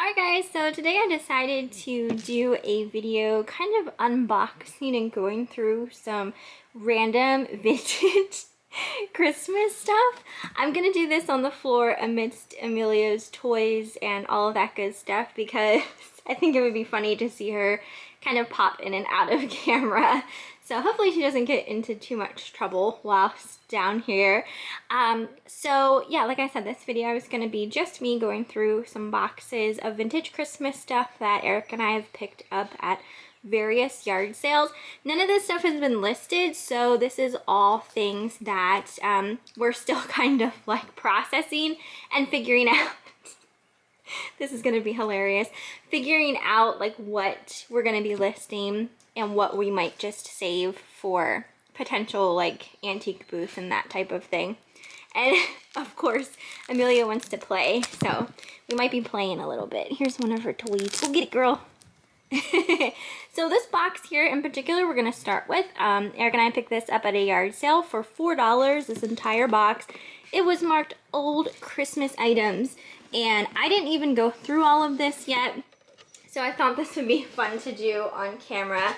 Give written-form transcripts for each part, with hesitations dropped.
Alright guys, so today I decided to do a video kind of unboxing and going through some random vintage Christmas stuff. I'm gonna do this on the floor amidst Amelia's toys and all of that good stuff because I think it would be funny to see her kind of pop in and out of camera. So hopefully she doesn't get into too much trouble whilst down here. So yeah, like I said, this video is going to be just me going through some boxes of vintage Christmas stuff that Eric and I have picked up at various yard sales. None of this stuff has been listed, so this is all things that we're still kind of like processing and figuring out. This is going to be hilarious. Figuring out like what we're going to be listing and what we might just save for potential like antique booth and that type of thing. And of course, Amelia wants to play, so we might be playing a little bit. Here's one of her toys. Go get it, girl. So this box here in particular, we're going to start with. Eric and I picked this up at a yard sale for $4, this entire box. It was marked old Christmas items, and I didn't even go through all of this yet. So I thought this would be fun to do on camera.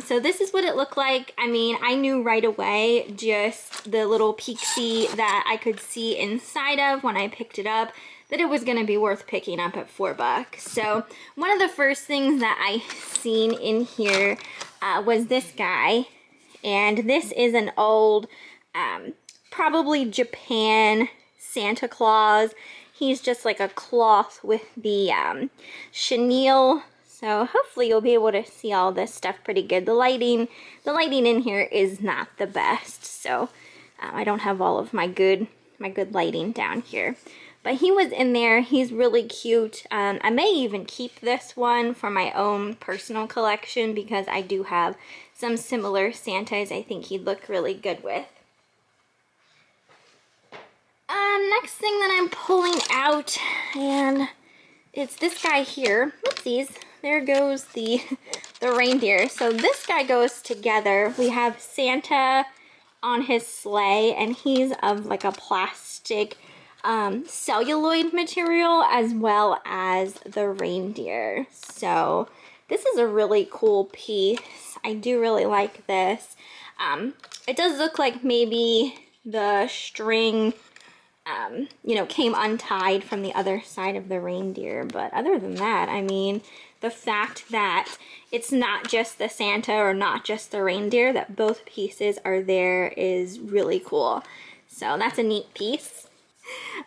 So this is what it looked like. I mean, I knew right away just the little peek-see that I could see inside of when I picked it up that it was going to be worth picking up at $4. So one of the first things that I seen in here was this guy. And this is an old, probably Japan Santa Claus. He's just like a cloth with the chenille. So hopefully you'll be able to see all this stuff pretty good. The lighting in here is not the best, so I don't have all of my good lighting down here. But he was in there. He's really cute. I may even keep this one for my own personal collection because I do have some similar Santas I think he'd look really good with. Next thing that I'm pulling out, and it's this guy here. Whoopsies. There goes the reindeer. So this guy goes together. We have Santa on his sleigh, and he's of like a plastic celluloid material as well as the reindeer. So this is a really cool piece. I do really like this. It does look like maybe the string you know, came untied from the other side of the reindeer, but other than that, I mean, the fact that it's not just the Santa or not just the reindeer, that both pieces are there is really cool. So that's a neat piece.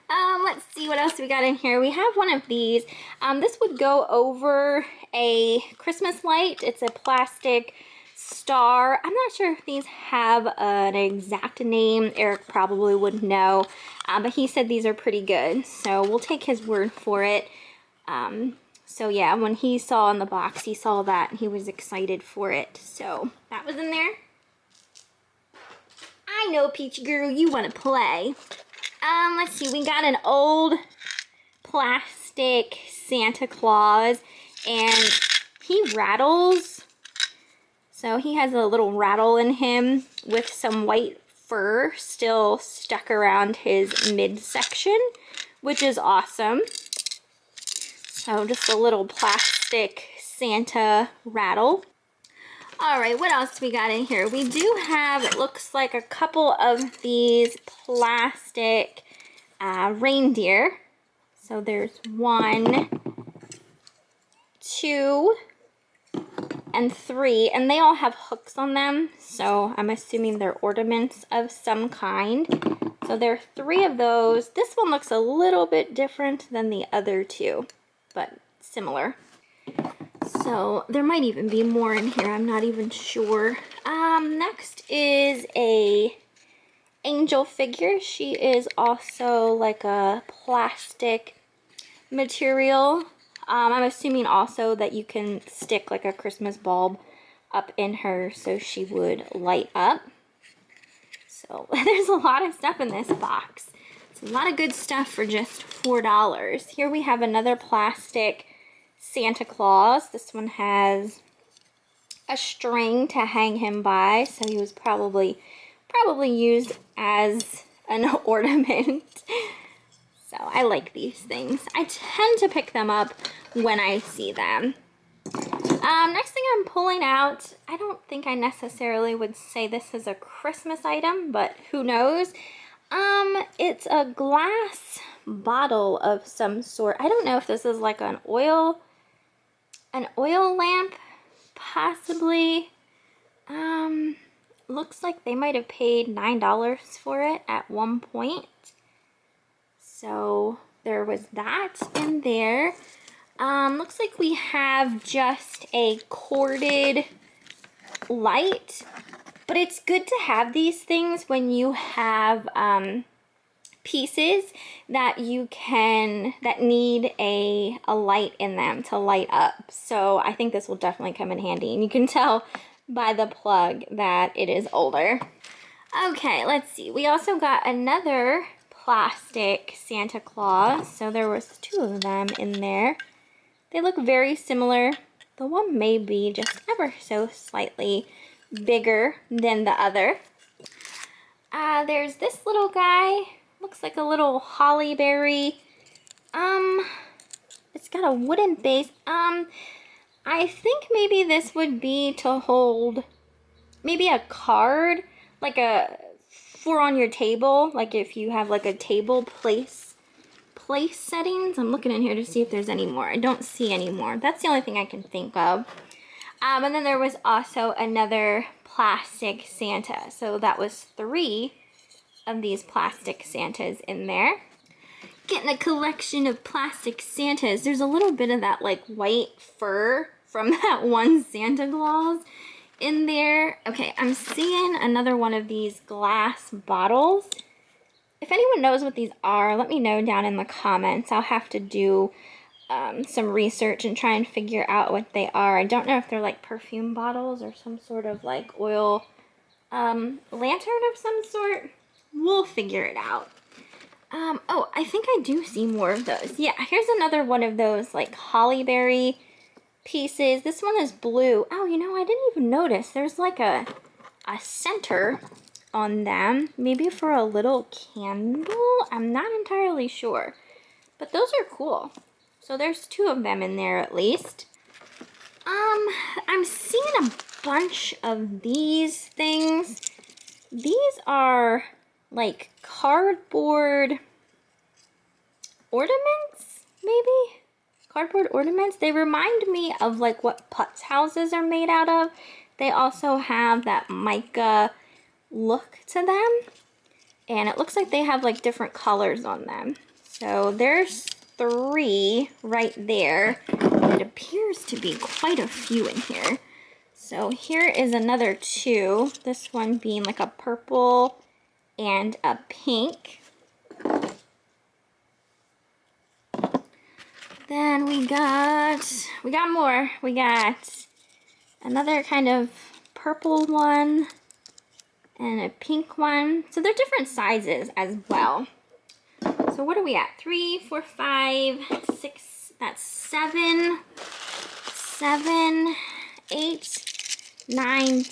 Let's see what else we got in here. We have one of these. This would go over a Christmas light. It's a plastic star. I'm not sure if these have an exact name. Eric probably would know, but he said these are pretty good, so we'll take his word for it. So yeah, when he saw in the box, he saw that and he was excited for it, so that was in there. I know, Peachy Girl, you want to play. Let's see, we got an old plastic Santa Claus, and he rattles. So he has a little rattle in him with some white fur still stuck around his midsection, which is awesome. So just a little plastic Santa rattle. All right, what else we got in here? We do have, it looks like, a couple of these plastic reindeer. So there's 1, 2, and 3, and they all have hooks on them, so I'm assuming they're ornaments of some kind. So there are 3 of those. This one looks a little bit different than the other 2, but similar. So there might even be more in here, I'm not even sure. Next is a angel figure. She is also like a plastic material. I'm assuming also that you can stick like a Christmas bulb up in her so she would light up. So there's a lot of stuff in this box. It's a lot of good stuff for just $4. Here we have another plastic Santa Claus. This one has a string to hang him by, so he was probably used as an ornament. So I like these things. I tend to pick them up when I see them. Next thing I'm pulling out, I don't think I necessarily would say this is a Christmas item, but who knows? It's a glass bottle of some sort. I don't know if this is like an oil lamp, possibly. Looks like they might have paid $9 for it at one point. So there was that in there. Looks like we have just a corded light, but it's good to have these things when you have pieces that need a light in them to light up. So I think this will definitely come in handy, and you can tell by the plug that it is older. Okay, let's see. We also got another plastic Santa Claus. So there was 2 of them in there. They look very similar. The one may be just ever so slightly bigger than the other. There's this little guy. Looks like a little holly berry. It's got a wooden base. I think maybe this would be to hold maybe a card, like for on your table, like if you have like a table place settings. I'm looking in here to see if there's any more. I don't see any more. That's the only thing I can think of. And then there was also another plastic Santa. So that was 3 of these plastic Santas in there. Getting a collection of plastic Santas. There's a little bit of that like white fur from that one Santa Claus in there. Okay, I'm seeing another one of these glass bottles. If anyone knows what these are, let me know down in the comments. I'll have to do some research and try and figure out what they are. I don't know if they're like perfume bottles or some sort of like oil lantern of some sort. We'll figure it out. Oh, I think I do see more of those. Yeah, here's another one of those like holly berry pieces. This one is blue. Oh, you know, I didn't even notice. There's like a center on them. Maybe for a little candle? I'm not entirely sure. But those are cool. So there's 2 of them in there at least. I'm seeing a bunch of these things. These are like cardboard ornaments, maybe? Cardboard ornaments. They remind me of like what Putz houses are made out of. They also have that mica look to them. And it looks like they have like different colors on them. So there's 3 right there. It appears to be quite a few in here. So here is another 2. This one being like a purple and a pink. Then we got more. We got another kind of purple one and a pink one. So they're different sizes as well. So what are we at? 3, 4, 5, 6, that's 7, 8, 9,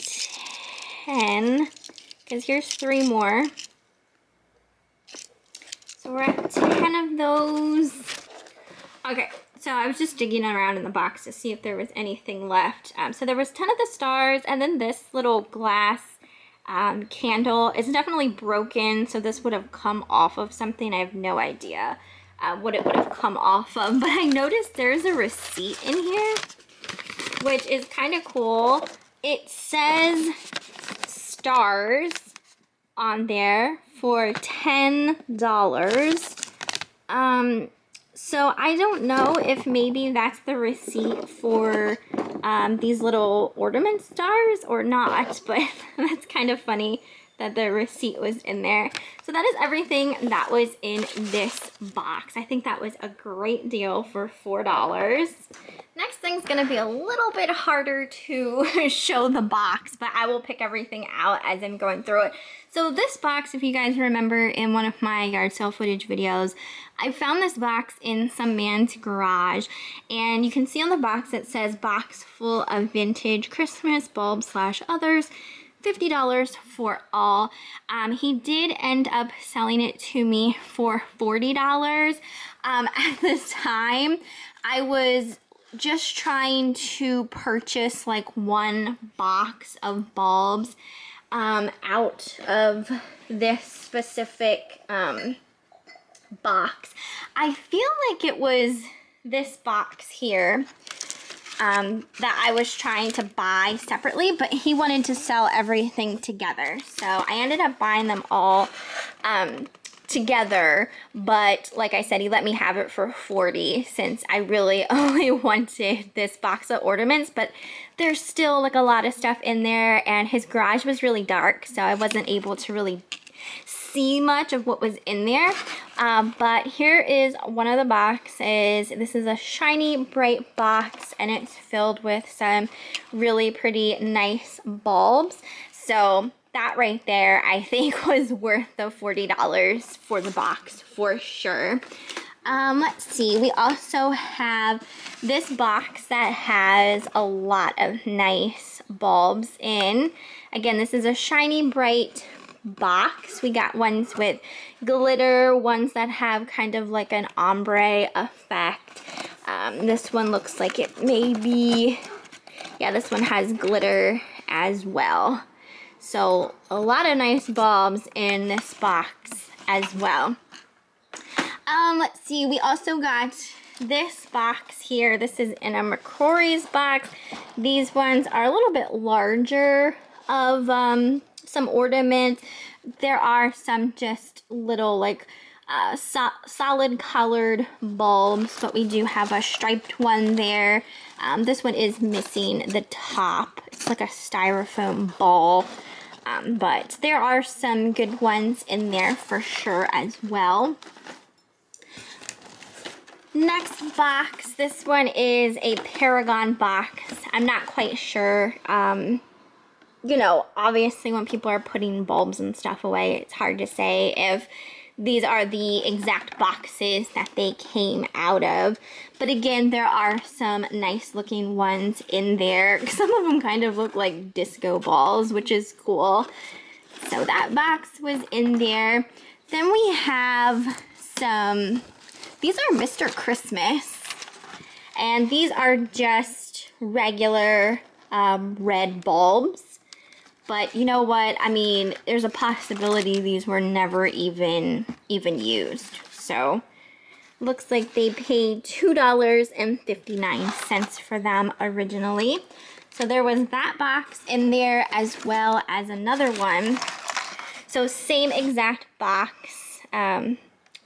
10. Because here's 3 more. So we're at 10 of those. Okay, so I was just digging around in the box to see if there was anything left. So there was 10 of the stars, and then this little glass candle is definitely broken, so this would have come off of something. I have no idea what it would have come off of, but I noticed there's a receipt in here, which is kind of cool. It says stars on there for $10. So I don't know if maybe that's the receipt for these little ornament stars or not, but that's kind of funny that the receipt was in there. So that is everything that was in this box. I think that was a great deal for $4. Next thing's gonna be a little bit harder to show the box, but I will pick everything out as I'm going through it. So this box, if you guys remember in one of my yard sale footage videos, I found this box in some man's garage, and you can see on the box it says box full of vintage Christmas bulbs / others. $50 for all. He did end up selling it to me for $40. At the time, I was just trying to purchase like one box of bulbs out of this specific box. I feel like it was this box here that I was trying to buy separately, but he wanted to sell everything together. So I ended up buying them all together, but like I said, he let me have it for $40 since I really only wanted this box of ornaments, but there's still like a lot of stuff in there, and his garage was really dark, so I wasn't able to really see much of what was in there. But here is one of the boxes. This is a shiny bright box, and it's filled with some really pretty nice bulbs. So that right there, I think, was worth the $40 for the box for sure. Let's see, we also have this box that has a lot of nice bulbs in. Again, this is a shiny bright box. We got ones with glitter, ones that have kind of like an ombre effect. This one looks like it may be, yeah, this one has glitter as well. So a lot of nice bulbs in this box as well. Let's see, we also got this box here. This is in a McCrory's box. These ones are a little bit larger of some ornaments. There are some just little like solid colored bulbs, but we do have a striped one there. This one is missing the top. It's like a styrofoam ball, but there are some good ones in there for sure as well. Next box, this one is a Paragon box. I'm not quite sure. You know, obviously when people are putting bulbs and stuff away, it's hard to say if these are the exact boxes that they came out of. But again, there are some nice looking ones in there. Some of them kind of look like disco balls, which is cool. So that box was in there. Then we have some, these are Mr. Christmas. And these are just regular red bulbs. But you know what? I mean, there's a possibility these were never even used. So, looks like they paid $2.59 for them originally. So there was that box in there as well as another one. So same exact box.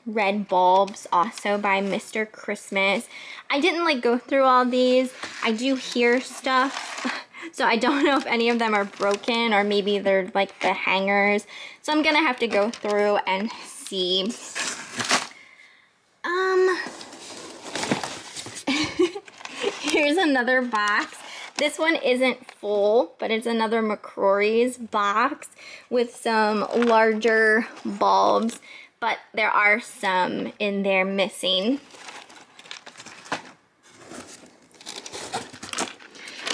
Red bulbs also by Mr. Christmas. I didn't like go through all these. I do hear stuff. So I don't know if any of them are broken or maybe they're like the hangers. So I'm gonna have to go through and see. Here's another box. This one isn't full, but it's another McCrory's box with some larger bulbs, but there are some in there missing.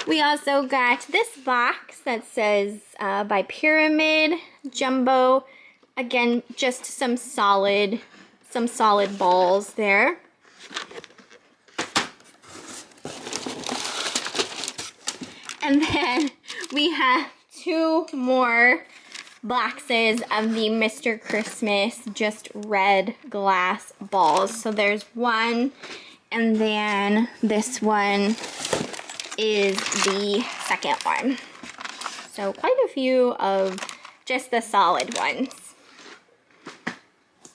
We also got this box that says by Pyramid Jumbo. Again, just some solid balls there. And then we have two more boxes of the Mr. Christmas just red glass balls. So there's one, and then this one is the second one. So quite a few of just the solid ones.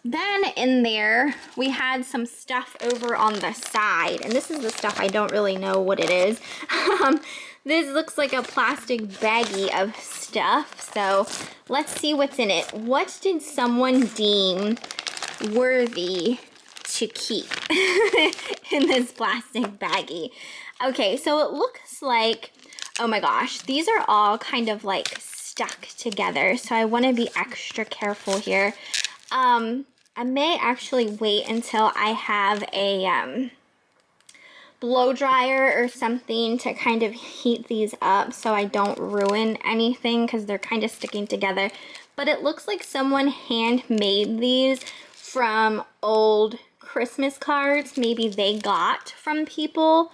Then in there, we had some stuff over on the side, and this is the stuff I don't really know what it is. This looks like a plastic baggie of stuff, so let's see what's in it. What did someone deem worthy to keep in this plastic baggie? Okay, so it looks like, oh my gosh, these are all kind of like stuck together, so I want to be extra careful here. I may actually wait until I have a blow dryer or something to kind of heat these up so I don't ruin anything because they're kind of sticking together. But it looks like someone handmade these from old Christmas cards maybe they got from people,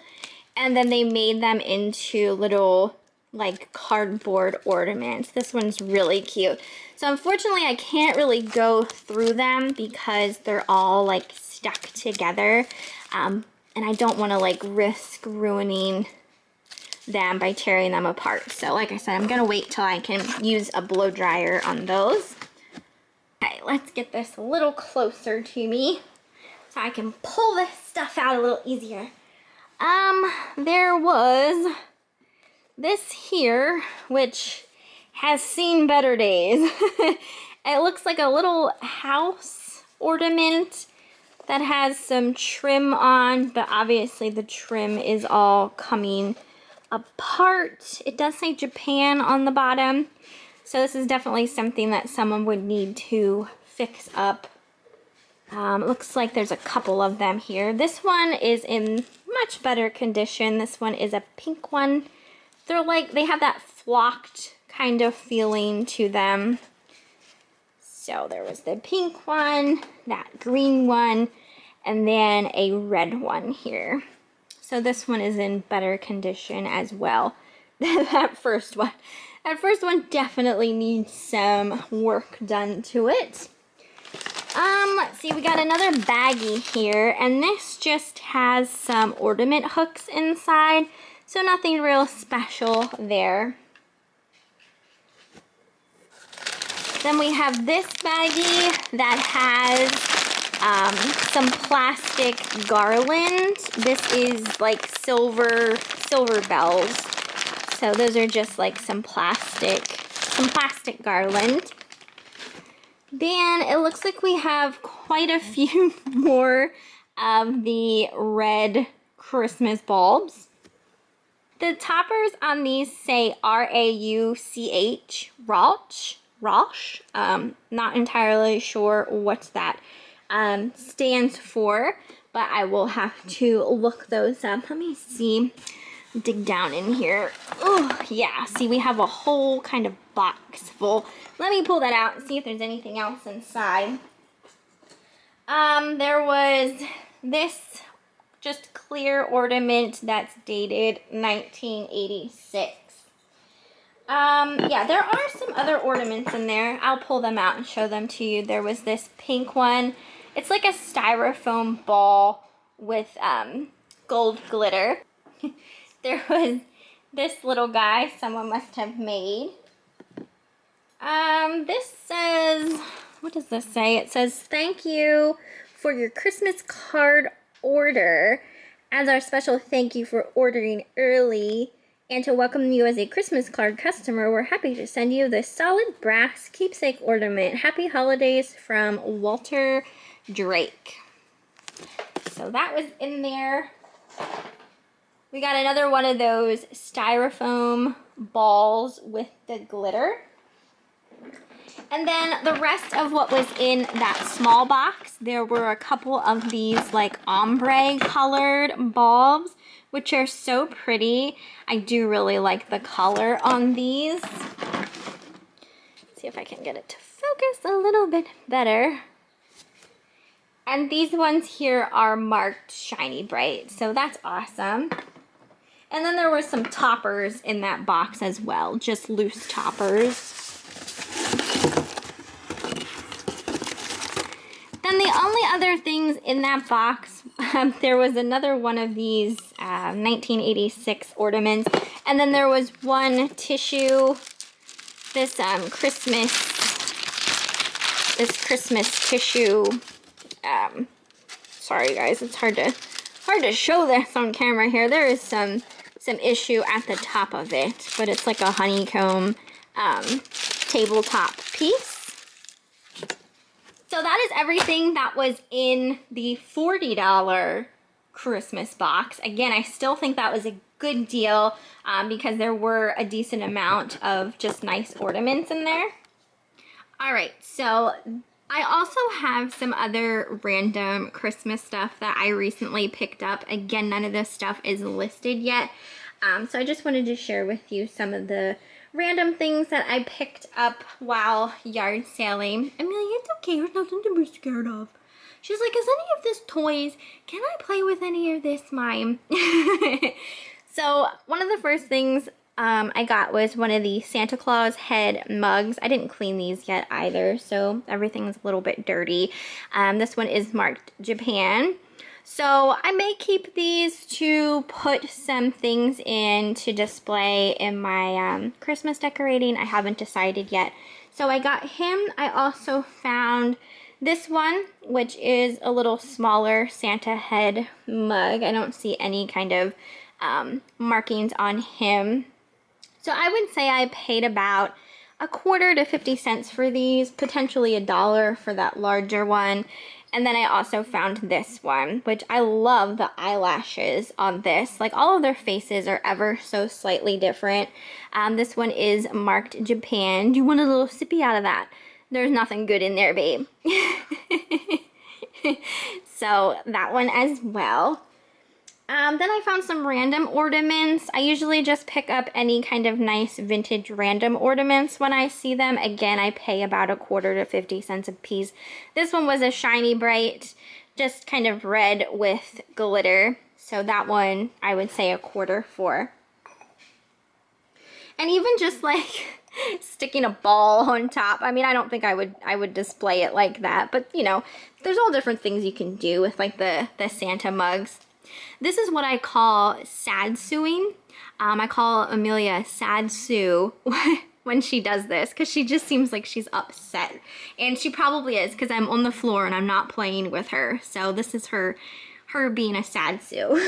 and then they made them into little like cardboard ornaments. This one's really cute. So unfortunately I can't really go through them because they're all like stuck together, and I don't want to like risk ruining them by tearing them apart. So like I said, I'm gonna wait till I can use a blow dryer on those. Okay, let's get this a little closer to me so I can pull this stuff out a little easier. There was this here, which has seen better days. It looks like a little house ornament that has some trim on, but obviously the trim is all coming apart. It does say Japan on the bottom, so this is definitely something that someone would need to fix up. Looks like there's a couple of them here. This one is in much better condition. This one is a pink one. They're like, they have that flocked kind of feeling to them. So there was the pink one, that green one, and then a red one here. So this one is in better condition as well than that first one. That first one definitely needs some work done to it. Let's see, we got another baggie here, and this just has some ornament hooks inside, so nothing real special there. Then we have this baggie that has some plastic garland. This is like silver bells. So those are just like some plastic garland. Then it looks like we have quite a few more of the red Christmas bulbs. The toppers on these say R-A-U-C-H, Rauch. Not entirely sure what that stands for, but I will have to look those up. Let me see, dig down in here. Oh yeah, see, we have a whole kind of box full. Let me pull that out and see if there's anything else inside. There was this just clear ornament that's dated 1986. Yeah, there are some other ornaments in there. I'll pull them out and show them to you. There was this pink one. It's like a styrofoam ball with gold glitter. There was this little guy someone must have made. This says, what does this say? It says, thank you for your Christmas card order. As our special thank you for ordering early and to welcome you as a Christmas card customer, we're happy to send you this solid brass keepsake ornament. Happy holidays from Walter Drake. So that was in there. We got another one of those styrofoam balls with the glitter. And then the rest of what was in that small box, there were a couple of these like ombre colored bulbs, which are so pretty. I do really like the color on these. Let's see if I can get it to focus a little bit better. And these ones here are marked shiny bright, so that's awesome. And then there were some toppers in that box as well, just loose toppers. Then the only other things in that box, there was another one of these 1986 ornaments, and then there was one tissue, this Christmas tissue. Sorry guys, it's hard to show this on camera here. There is some issue at the top of it, but it's like a honeycomb tabletop piece. So that is everything that was in the $40 Christmas box. Again, I still think that was a good deal because there were a decent amount of just nice ornaments in there. All right, so I also have some other random Christmas stuff that I recently picked up. Again, none of this stuff is listed yet. So I just wanted to share with you some of the random things that I picked up while yard selling. Amelia, it's okay. There's nothing to be scared of. She's like, is any of this toys? Can I play with any of this, Mime? So one of the first things I got was one of the Santa Claus head mugs. I didn't clean these yet either, so everything's a little bit dirty. This one is marked Japan. So I may keep these to put some things in to display in my Christmas decorating. I haven't decided yet. So I got him. I also found this one, which is a little smaller Santa head mug. I don't see any kind of markings on him. So I would say I paid about a quarter to 50 cents for these, potentially $1 for that larger one. And then I also found this one, which I love the eyelashes on this. Like, all of their faces are ever so slightly different. This one is marked Japan. Do you want a little sippy out of that? There's nothing good in there, babe. So that one as well. Then I found some random ornaments. I usually just pick up any kind of nice vintage random ornaments when I see them. Again, I pay about a quarter to 50 cents a piece. This one was a shiny bright, just kind of red with glitter. So that one I would say a quarter for. And even just like sticking a ball on top. I mean, I don't think I would display it like that, but you know, there's all different things you can do with like the Santa mugs. This is what I call sad suing. I call Amelia Sad Sue when she does this, because she just seems like she's upset. And she probably is, because I'm on the floor and I'm not playing with her. So this is her being a sad Sue.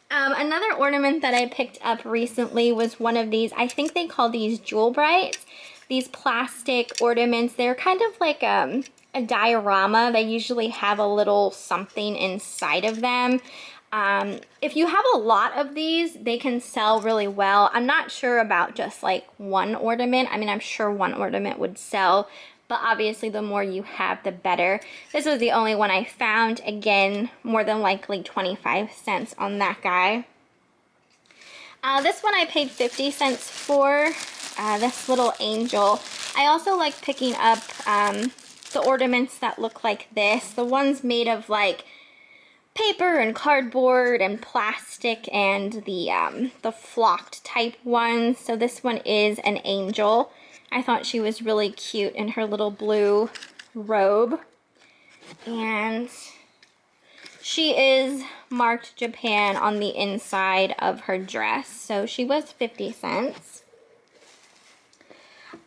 Another ornament that I picked up recently was one of these. I think they call these Jewel Brights. These plastic ornaments. They're kind of like a diorama. They usually have a little something inside of them. If you have a lot of these, they can sell really well. I'm not sure about just like one ornament. I mean, I'm sure one ornament would sell, but obviously the more you have, the better. This was the only one I found. Again, more than likely 25 cents on that guy. This one I paid 50 cents for, this little angel. I also like picking up the ornaments that look like this. The ones made of like paper and cardboard and plastic, and the flocked type ones. So this one is an angel. I thought she was really cute in her little blue robe. And she is marked Japan on the inside of her dress. So she was 50 cents.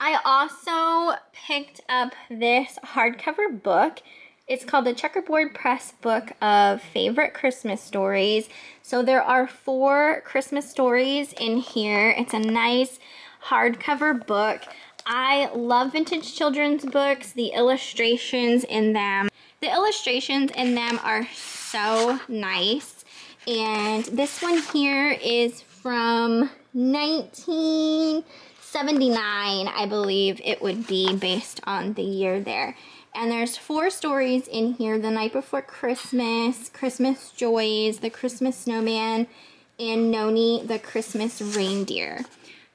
I also picked up this hardcover book. It's called the Checkerboard Press Book of Favorite Christmas Stories. So there are 4 Christmas stories in here. It's a nice hardcover book. I love vintage children's books. The illustrations in them are so nice. And this one here is from 1979, I believe it would be, based on the year there. And there's 4 stories in here: The Night Before Christmas, Christmas Joys, The Christmas Snowman, and Noni the Christmas Reindeer.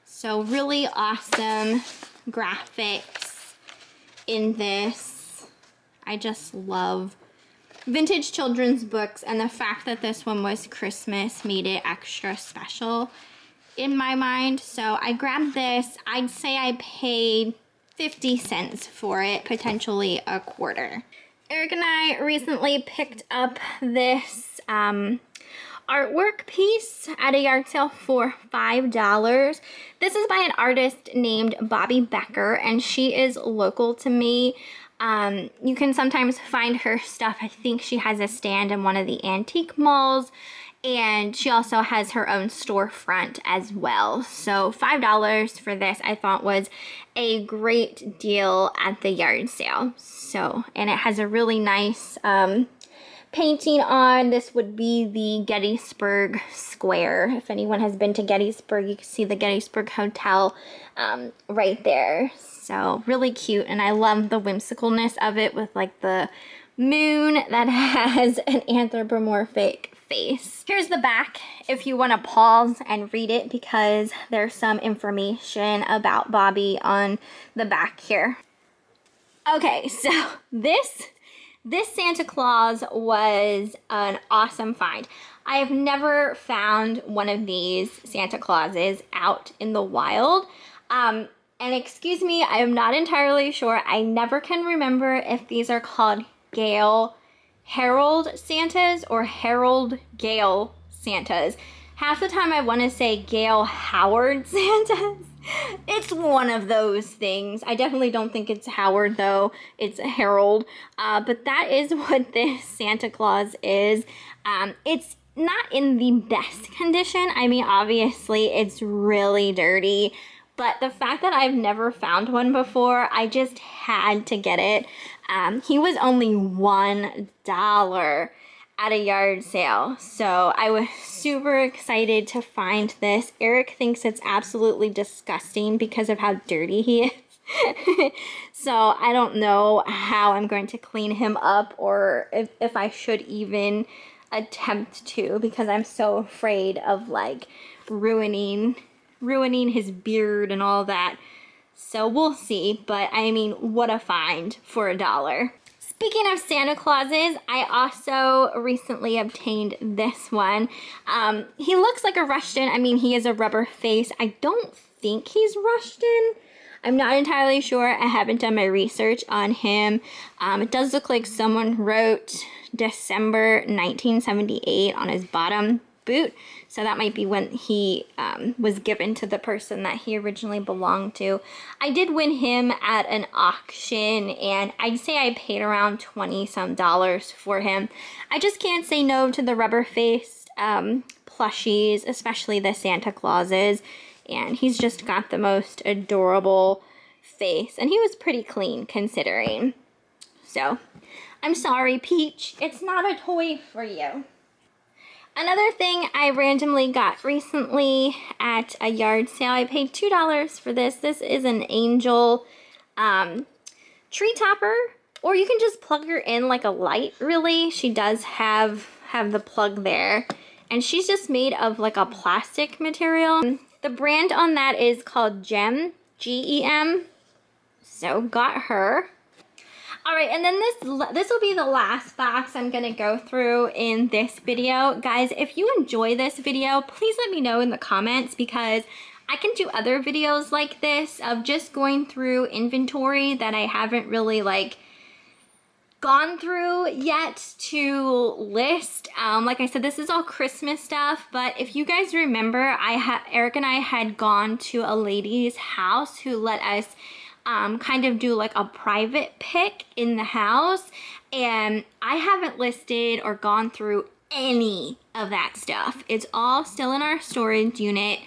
So really awesome graphics in this. I just love vintage children's books, and the fact that this one was Christmas made it extra special in my mind. So I grabbed this. I'd say I paid 50 cents for it, potentially a quarter. Eric and I recently picked up this artwork piece at a yard sale for $5. This is by an artist named Bobby Becker, and she is local to me. You can sometimes find her stuff. I think she has a stand in one of the antique malls, and she also has her own storefront as well. So $5 for this I thought was a great deal at the yard sale. So, and it has a really nice painting on. This would be the Gettysburg Square. If anyone has been to Gettysburg, you can see the Gettysburg Hotel right there. So really cute, and I love the whimsicalness of it with like the moon that has an anthropomorphic face. Here's the back if you want to pause and read it, because there's some information about Bobby on the back here. Okay, so this Santa Claus was an awesome find. I have never found one of these Santa Clauses out in the wild. And excuse me, I am not entirely sure. I never can remember if these are called Gale Harold Santas or Harold Gale Santas. Half the time I want to say Gale Howard Santas. It's one of those things. I definitely don't think it's Howard though. It's Harold. But that is what this Santa Claus is. It's not in the best condition. I mean, obviously it's really dirty. But the fact that I've never found one before, I just had to get it. He was only $1 at a yard sale. So I was super excited to find this. Eric thinks it's absolutely disgusting because of how dirty he is. So I don't know how I'm going to clean him up, or if I should even attempt to, because I'm so afraid of like ruining his beard and all that. So we'll see, but I mean, what a find for $1. Speaking of Santa Clauses, I also recently obtained this one. He looks like a Russian. I mean, he is a rubber face. I don't think he's Russian. I'm not entirely sure. I haven't done my research on him. It does look like someone wrote December 1978 on his bottom boot. So that might be when he was given to the person that he originally belonged to. I did win him at an auction, and I'd say I paid around $20-some for him. I just can't say no to the rubber-faced plushies, especially the Santa Clauses. And he's just got the most adorable face. And he was pretty clean considering. So, I'm sorry, Peach. It's not a toy for you. Another thing I randomly got recently at a yard sale, I paid $2 for this. This is an angel tree topper, or you can just plug her in like a light, really. She does have the plug there, and she's just made of like a plastic material. The brand on that is called Gem, G-E-M. So got her. All right, and then this will be the last box I'm gonna go through in this video. Guys, if you enjoy this video, please let me know in the comments, because I can do other videos like this of just going through inventory that I haven't really like gone through yet to list. Like I said, this is all Christmas stuff, but if you guys remember, Eric and I had gone to a lady's house who let us kind of do like a private pick in the house, and I haven't listed or gone through any of that stuff. It's all still in our storage unit.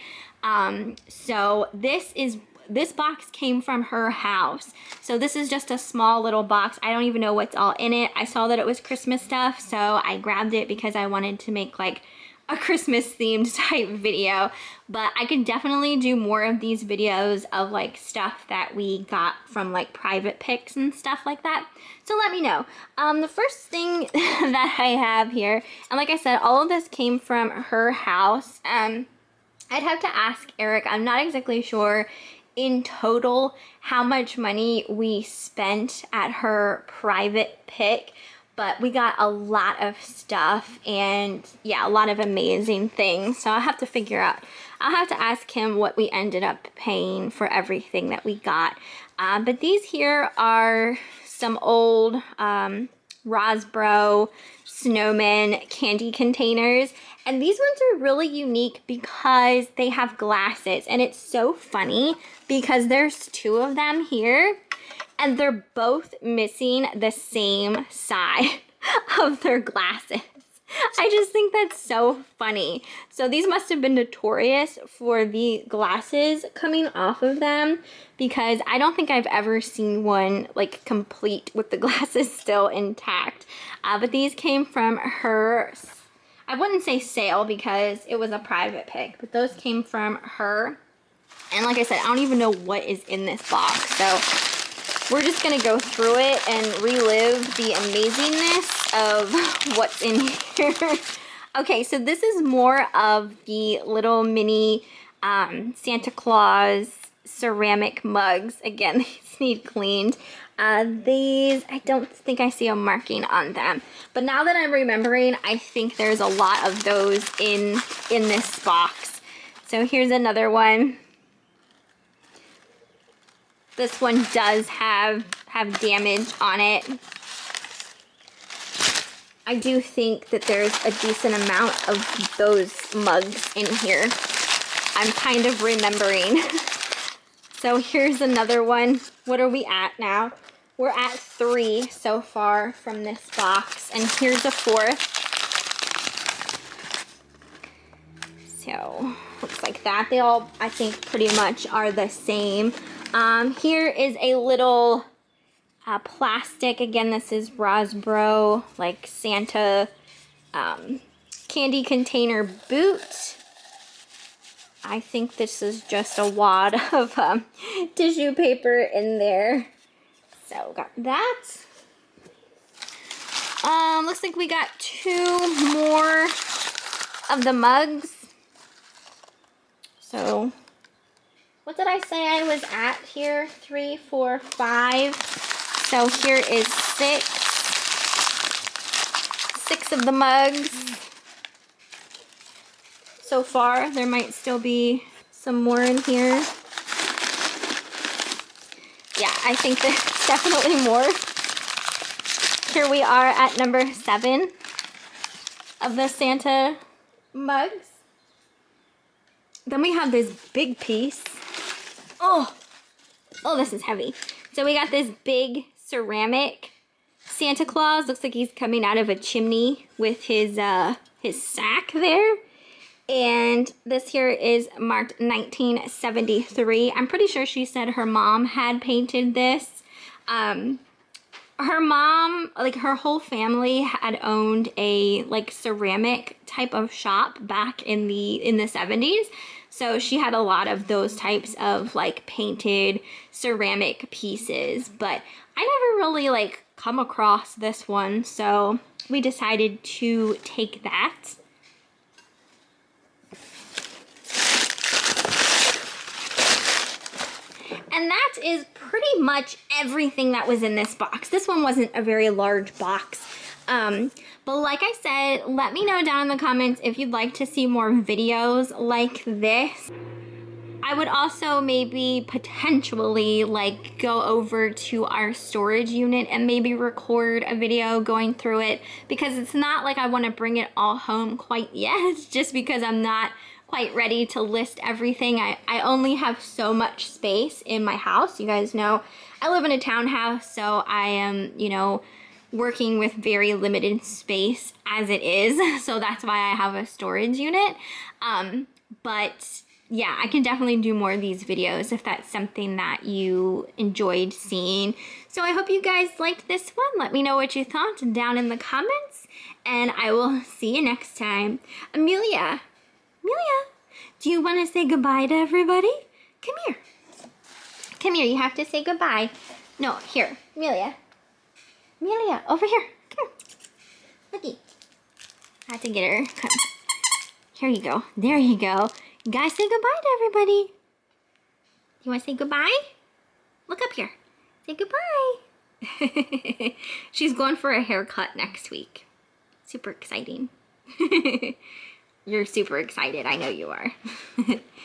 So this box came from her house. So this is just a small little box. I don't even know what's all in it. I saw that it was Christmas stuff, so I grabbed it because I wanted to make like a Christmas themed type video. But I could definitely do more of these videos of like stuff that we got from like private picks and stuff like that. So let me know. The first thing that I have here, and like I said, all of this came from her house. I'd have to ask Eric. I'm not exactly sure in total how much money we spent at her private pick, but we got a lot of stuff, and yeah, a lot of amazing things. So I'll have to figure out, I'll have to ask him what we ended up paying for everything that we got. But these here are some old Rosbro snowman candy containers, and these ones are really unique because they have glasses, and it's so funny because there's two of them here, and they're both missing the same side of their glasses. I just think that's so funny. So these must have been notorious for the glasses coming off of them, because I don't think I've ever seen one like complete with the glasses still intact. But these came from her, I wouldn't say sale because it was a private pick, but those came from her. And like I said, I don't even know what is in this box. So we're just gonna go through it and relive the amazingness of what's in here. Okay, so this is more of the little mini Santa Claus ceramic mugs. Again, these need cleaned. These, I don't think I see a marking on them. But now that I'm remembering, I think there's a lot of those in this box. So here's another one. This one does have damage on it. I do think that there's a decent amount of those mugs in here. I'm kind of remembering. So here's another one. What are we at now? We're at 3 so far from this box, and here's a 4th. So looks like that. They all, I think, pretty much are the same. Here is a little plastic. Again, this is Rosbro, like Santa candy container boot. I think this is just a wad of tissue paper in there. So got that. Looks like we got 2 more of the mugs. So what did I say I was at here? 3, 4, 5. So here is 6. 6 of the mugs. So far, there might still be some more in here. Yeah, I think there's definitely more. Here we are at number 7 of the Santa mugs. Then we have this big piece. Oh, this is heavy. So we got this big ceramic Santa Claus. Looks like he's coming out of a chimney with his sack there. And this here is marked 1973. I'm pretty sure she said her mom had painted this. Her mom, like her whole family had owned a like ceramic type of shop back in the 70s. So she had a lot of those types of like painted ceramic pieces, but I never really like come across this one. So we decided to take that. And that is pretty much everything that was in this box. This one wasn't a very large box. But like I said, let me know down in the comments if you'd like to see more videos like this. I would also maybe potentially like go over to our storage unit and maybe record a video going through it, because it's not like I want to bring it all home quite yet, just because I'm not quite ready to list everything. I only have so much space in my house. You guys know I live in a townhouse, so I am, you know, working with very limited space as it is. So that's why I have a storage unit. But yeah, I can definitely do more of these videos if that's something that you enjoyed seeing. So I hope you guys liked this one. Let me know what you thought down in the comments, and I will see you next time. Amelia, do you want to say goodbye to everybody? Come here. Come here, you have to say goodbye. No, here, Amelia, over here. Come here. Looky. I have to get her. Come. Here you go. There you go. You guys say goodbye to everybody. You want to say goodbye? Look up here. Say goodbye. She's going for a haircut next week. Super exciting. You're super excited. I know you are.